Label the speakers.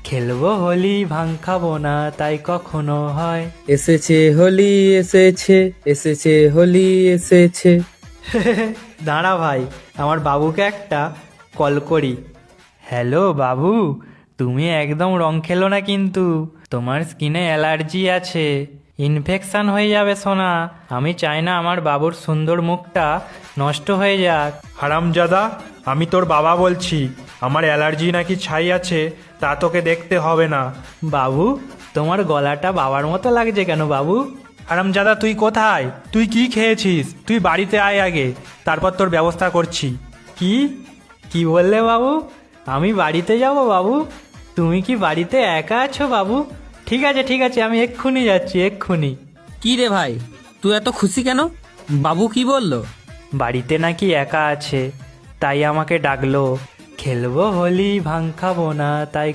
Speaker 1: খেলবো হোলি ভাং খাবো না তাই কখনো হয়।
Speaker 2: এসেছে হোলি এসেছে, এসেছে হোলি এসেছে।
Speaker 1: দাঁড়া ভাই, আমার বাবুকে একটা কল করি। হ্যালো বাবু, তুমি একদম রং খেলো না কিন্তু, তোমার স্কিনে অ্যালার্জি আছে, ইনফেকশন হয়ে যাবে সোনা। আমি চাই না আমার বাবুর সুন্দর মুখটা নষ্ট হয়ে যাক।
Speaker 3: হারামজাদা, আমি তোর বাবা বলছি। আমার অ্যালার্জি নাকি ছাই আছে তা তোকে দেখতে হবে না।
Speaker 1: বাবু, তোমার গলাটা বাবার মতো লাগছে কেন বাবু?
Speaker 3: হারামজাদা, তুই কোথায়? তুই কি খেয়েছিস? তুই বাড়িতে আয় আগে, তারপর তোর ব্যবস্থা করছি।
Speaker 1: কি কি বললে বাবু? আমি বাড়িতে যাব বাবু? তুমি কি বাড়িতে একা আছো বাবু? ঠিক আছে ঠিক আছে, আমি এক্ষুনি যাচ্ছি, এক্ষুনি।
Speaker 2: কি রে ভাই, তুই এত খুশি কেন? বাবু কি বললো?
Speaker 1: বাড়িতে নাকি একা আছে, তাই আমাকে ডাকলো। খেলবো হোলি ভাং খাবো না তাই